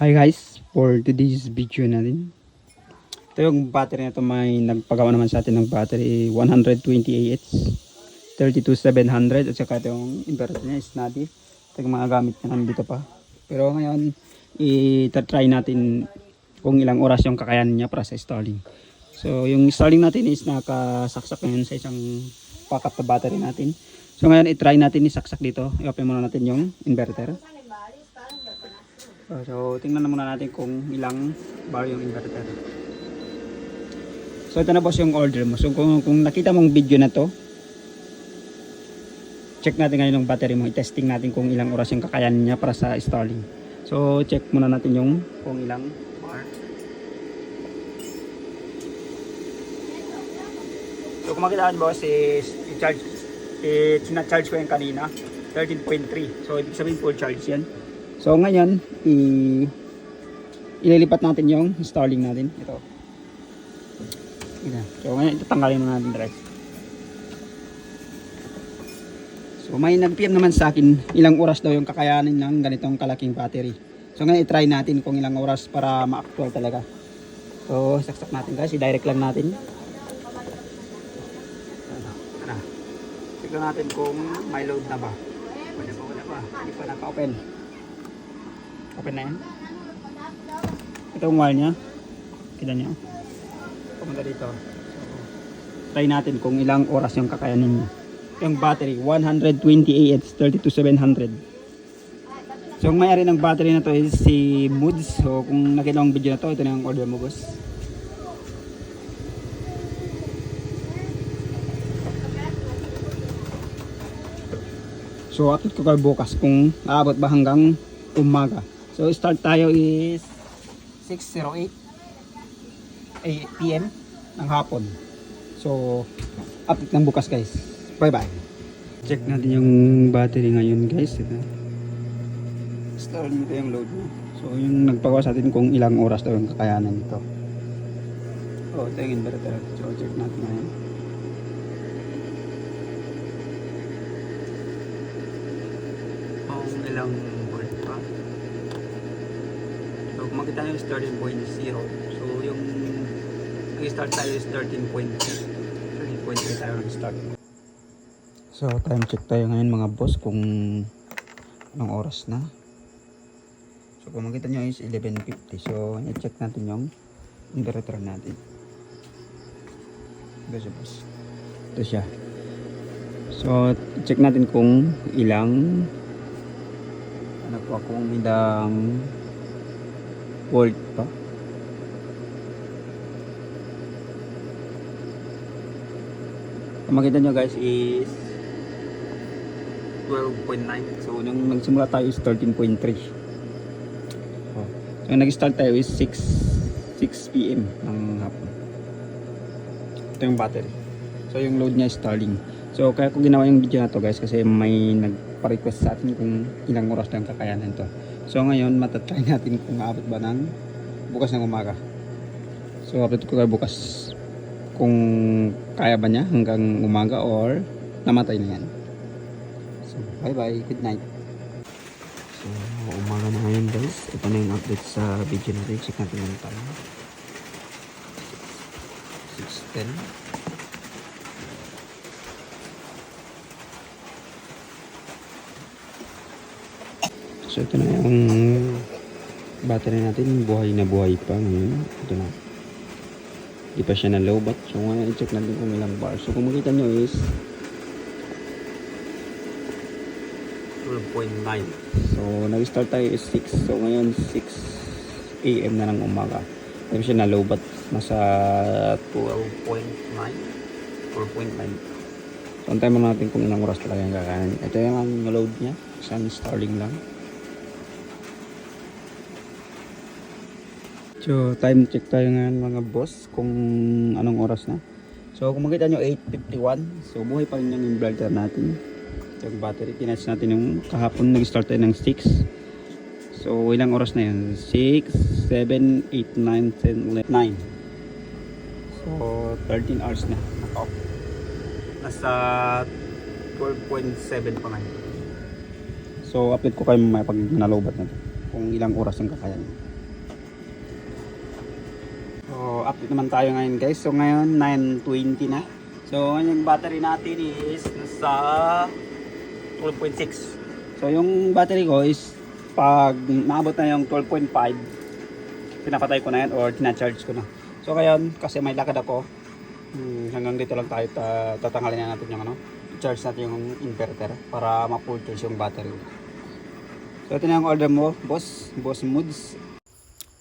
Hi guys, for today's video natin. Ito yung battery na ito, may nagpagawa naman sa atin ng battery 120 AH 32700 at saka ito yung inverter niya is Snadi. Ito yung mga gamit na nandito pa. Pero ngayon, i-try natin kung ilang oras yung kakayanan niya para sa installing. So yung installing natin is nakasaksak ngayon sa isang backup na battery natin. So ngayon i-try natin isaksak dito. I-open muna natin yung inverter. So tingnan na muna natin kung ilang bar yung inverter. So ito na boss yung order mo. So kung nakita mong video na to, check natin ngayon yung battery mo. I-testing natin kung ilang oras yung kakayanan niya para sa installing. So check muna natin yung kung ilang bar. So kung makita boss is sinacharge ko yung kanina 13.3. So ibig sabihin full charge yan. So ngayon, ililipat natin yung installing natin. Ito. So ngayon, itatanggalin muna natin direct. So may nag-PM naman sa akin ilang oras daw yung kakayanin ng ganitong kalaking battery. So ngayon, i-try natin kung ilang oras para ma-actual talaga. So saksak natin guys, i-direct lang natin. Tignan natin kung may load na ba. Wala pa. Hindi pa naka-open. Open na yan. Ito yung wire nya. Kita nyo. Pumunta dito. So, try natin kung ilang oras yung kakayanin niya. Yung battery 120 AH 32700. So yung may-ari ng battery na to is si Moods. So kung nakita mong video na to, ito na yung order mo boss. So update ko kayo bukas kung aabot ba hanggang umaga. So start tayo is 6:08 PM ng hapon. So update ng bukas guys. Bye bye. Check natin yung battery ngayon guys. Ito. Start nito yung load mo. So yung nagpagawa sa atin kung ilang oras daw yung kakayanan nito. Oh, ito yung inverter. So check natin ngayon. Kung ilang volt pa. So kung makita nyo is 13.0. So yung nag-start tayo is 13.3 tayo nag-start. So time check tayo ngayon mga boss kung anong oras na. So kung makita nyo is 11:50. So i-check natin yung inverter natin. Ito siya boss. Ito siya. So check natin kung ilang kung ilang volt pa. Kung makita nyo guys is 12.9. So nung nagsimula tayo is 13.3. So nag-start tayo is 6 PM ng hapon. Ito yung battery. So yung load niya is Starlink. So kaya ko ginawa yung video na to guys kasi may nagpa-request sa atin kung ilang oras lang kakayanan to. So ngayon matatry natin kung aabot ba ng bukas ng umaga. So update ko kayo bukas kung kaya ba niya hanggang umaga or namatay na yan. So bye bye, good night. So umaga na ngayon guys. Ito na yung update sa video natin. Check natin yung time. 6:10. So ito na yung battery natin, buhay na buhay pa ngayon. Ito na. Hindi pa siya na low bat. So ngayon i-check natin kung ilang bar. So kung makita nyo is 12.9. So nag-start tayo is 6. So ngayon 6 AM na ng umaga. Hindi siya na low bat. Nasa 12.9 4.9. So antayin mo natin kung ilang oras talaga yung kakayanin. Ito yung load niya. Isang Starlink lang. So time check tayo ngayon mga boss kung anong oras na. So kung makita nyo 8:51. So buhay pa rin yung inverter natin. Yung battery, tinatch natin yung kahapon nag-start tayo ng 6. So ilang oras na yun? 6, 7, 8, 9, 10, 11, 9. So 13 hours na naka-off. Nasa 12.7 pa ngayon. So update ko kayo mamaya pag nalobat na to kung ilang oras yung kakayanin. So update naman tayo ngayon guys. So ngayon 9:20 na. So ngayon yung battery natin is nasa 12.6. So yung battery ko is pag naabot na yung 12.5, pinapatay ko na yan or tina-charge ko na. So ngayon kasi may lakad ako, hanggang dito lang tayo, tatanggalin na natin yung charge natin yung inverter para ma-full charge yung battery. So ito na yung order mo, boss Moods.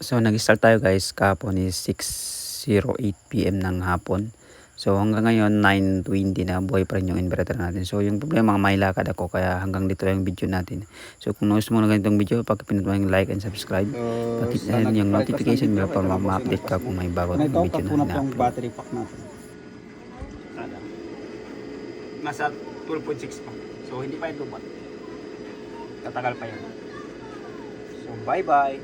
So nag-start tayo guys, kahapon is 6:08 PM ng hapon. So hanggang ngayon 9:20 na, buhay pa rin yung inverter natin. So yung problema, may lakad ako kaya hanggang dito lang yung video natin. So kung gusto mo na ganitong video, pakipindot mo yung like and subscribe. Pati yung notification bell para ma-update ka kung may bago na video na yung battery pack natin. Nasa 12.6 pa. So hindi pa ito ba? Tatagal pa yan. So bye bye.